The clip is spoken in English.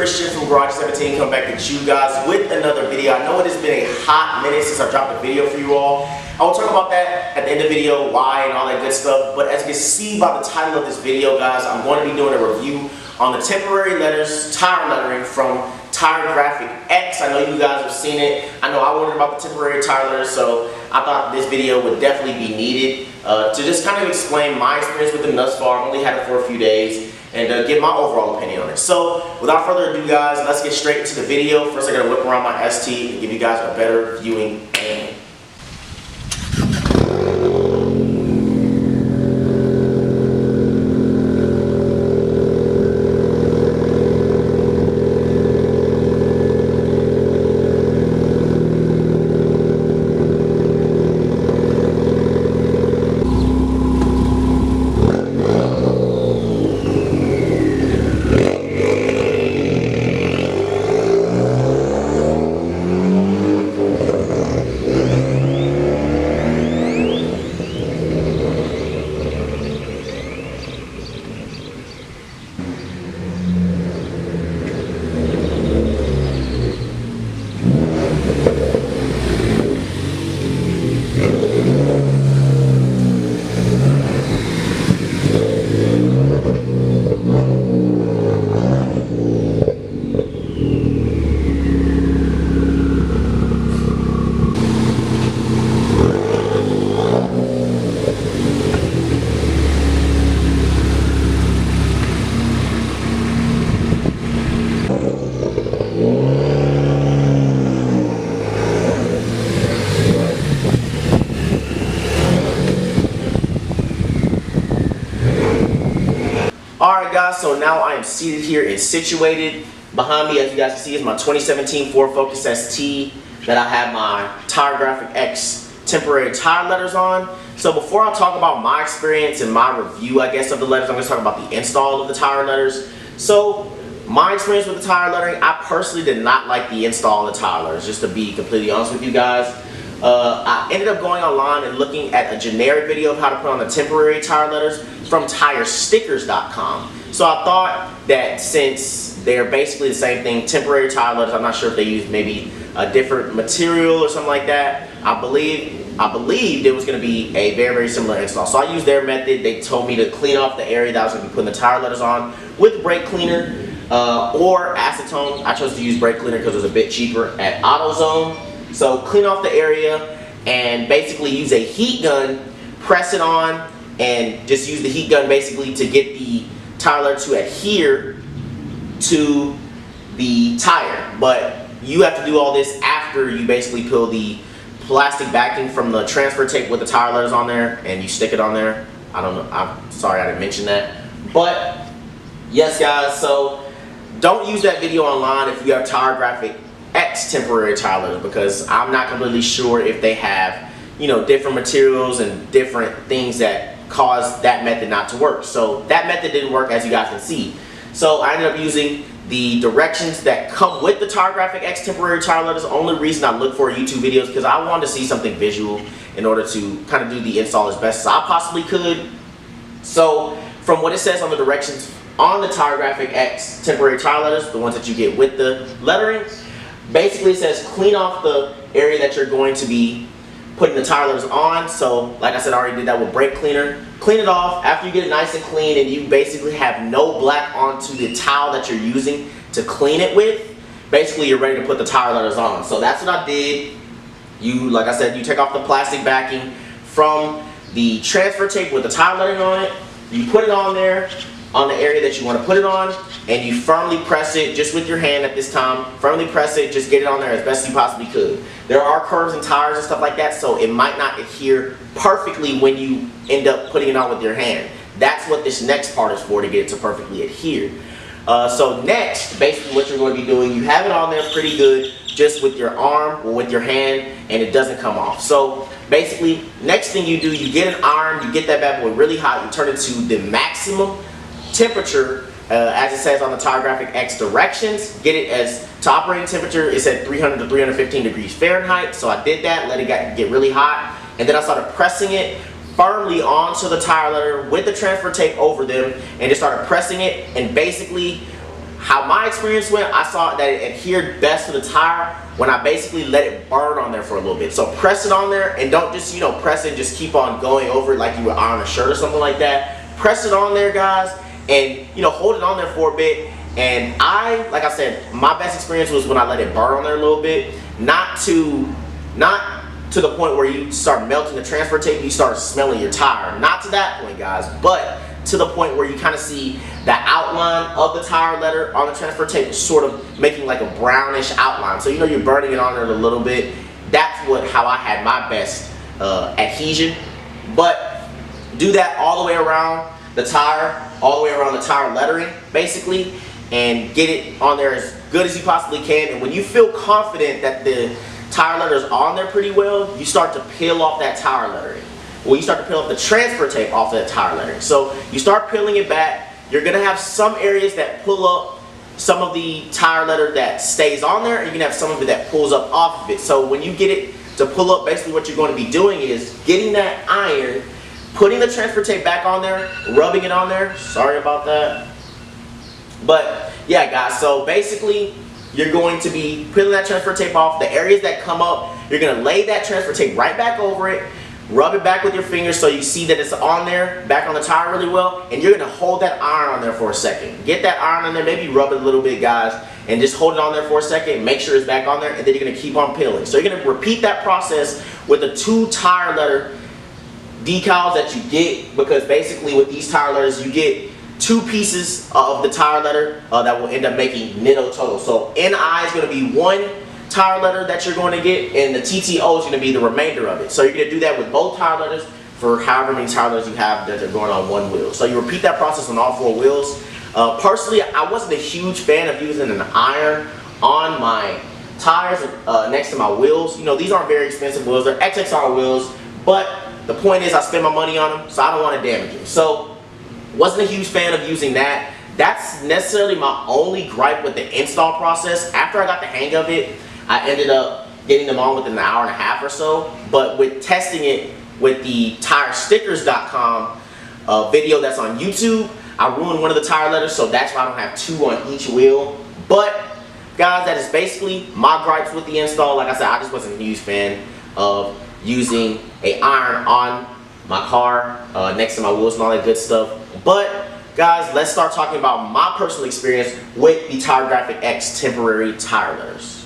Christian from Garage 17 coming back at you guys with another video. I know it has been a hot minute since I dropped a video for you all. I will talk about that at the end of the video, why and all that good stuff. But as you can see by the title of this video, guys, I'm going to be doing a review on the temporary letters, tire lettering from TIREGRAFICX. I know you guys have seen it. I know I wondered about the temporary tire letters, so I thought this video would definitely be needed to just kind of explain my experience with them thus far. I've only had it for a few days and give my overall opinion on it. So without further ado, guys, let's get straight into the video. First, I gotta whip around my ST and give you guys a better viewing angle. Alright guys, so now I am seated here and situated. Behind me, as you guys can see, is my 2017 Ford Focus ST that I have my TIREGRAFICX temporary tire letters on. So before I talk about my experience and my review, I guess, of the letters, I'm going to talk about the install of the tire letters. So my experience with the tire lettering, I personally did not like the install of the tire letters, just to be completely honest with you guys. I ended up going online and looking at a generic video of how to put on the temporary tire letters from TireStickers.com. So I thought that since they're basically the same thing, temporary tire letters, I'm not sure if they use maybe a different material or something like that. I believed it was going to be a very, very similar install. So I used their method. They told me to clean off the area that I was going to be putting the tire letters on with brake cleaner or acetone. I chose to use brake cleaner because it was a bit cheaper at AutoZone. So clean off the area and basically use a heat gun, press it on, and just use the heat gun basically to get the tire letter to adhere to the tire. But you have to do all this after you basically peel the plastic backing from the transfer tape with the tire letters on there and you stick it on there. I don't know, I'm sorry I didn't mention that. But yes guys, so don't use that video online if you have TIREGRAFICX temporary tire letters, because I'm not completely sure if they have, you know, different materials and different things that cause that method not to work. So that method didn't work, as you guys can see. So I ended up using the directions that come with the TIREGRAFICX temporary tire letters. The only reason I look for YouTube videos because I wanted to see something visual in order to kind of do the install as best as I possibly could. So from what it says on the directions on the TIREGRAFICX temporary tire letters, the ones that you get with the lettering, basically it says clean off the area that you're going to be putting the tire letters on. So like I said, I already did that with brake cleaner. Clean it off. After you get it nice and clean and you basically have no black onto the towel that you're using to clean it with, basically you're ready to put the tire letters on. So that's what I did. Like I said, you take off the plastic backing from the transfer tape with the tire lettering on it. You put it on there on the area that you want to put it on, and you firmly press it just with your hand at this time. Firmly press it, just get it on there as best you possibly could. There are curves and tires and stuff like that, so it might not adhere perfectly when you end up putting it on with your hand. That's what this next part is for, to get it to perfectly adhere. So next, basically what you're going to be doing, you have it on there pretty good just with your arm or with your hand, and it doesn't come off. So basically, next thing you do, you get an iron, you get that bad boy really hot, you turn it to the maximum temperature, as it says on the TIREGRAFICX directions. Get it as to operating temperature. It said 300 to 315 degrees Fahrenheit. So I did that, let it get really hot, and then I started pressing it firmly onto the tire letter with the transfer tape over them, and just started pressing it. And basically how my experience went, I saw that it adhered best to the tire when I basically let it burn on there for a little bit. So press it on there, and don't just, press it and just keep on going over it like you would iron a shirt or something like that. Press it on there, guys, and hold it on there for a bit. And like I said, my best experience was when I let it burn on there a little bit. Not to the point where you start melting the transfer tape and you start smelling your tire. Not to that point, guys, but to the point where you kind of see the outline of the tire letter on the transfer tape sort of making like a brownish outline. So you're burning it on there a little bit. That's how I had my best adhesion. But do that all the way around the tire, all the way around the tire lettering, basically, and get it on there as good as you possibly can. And when you feel confident that the tire letter is on there pretty well, you start to peel off that tire lettering. Well, you start to peel off the transfer tape off of that tire lettering. So you start peeling it back. You're going to have some areas that pull up some of the tire letter that stays on there, and you're going to have some of it that pulls up off of it. So when you get it to pull up, basically what you're going to be doing is getting that iron, putting the transfer tape back on there, rubbing it on there. Sorry about that. But yeah, guys, so basically you're going to be peeling that transfer tape off. The areas that come up, you're going to lay that transfer tape right back over it. Rub it back with your fingers so you see that it's on there, back on the tire really well, and you're going to hold that iron on there for a second. Get that iron on there, maybe rub it a little bit, guys, and just hold it on there for a second, make sure it's back on there, and then you're going to keep on peeling. So you're going to repeat that process with the 2 tire letter decals that you get, because basically with these tire letters you get 2 pieces of the tire letter that will end up making Nitto total. So NI is going to be 1 tire letter that you're going to get, and the TTO is going to be the remainder of it. So you're going to do that with both tire letters for however many tire letters you have that are going on 1 wheel. So you repeat that process on all 4 wheels. Personally, I wasn't a huge fan of using an iron on my tires next to my wheels. These aren't very expensive wheels. They're XXR wheels, but the point is I spend my money on them, so I don't want to damage them. So wasn't a huge fan of using that. That's necessarily my only gripe with the install process. After I got the hang of it, I ended up getting them on within an hour and a half or so. But with testing it with the TIREGRAFICX video that's on YouTube, I ruined one of the tire letters, so that's why I don't have 2 on each wheel. But guys, that is basically my gripes with the install. Like I said, I just wasn't a huge fan of using an iron on my car next to my wheels and all that good stuff. But guys, let's start talking about my personal experience with the TIREGRAFICX temporary tire letters.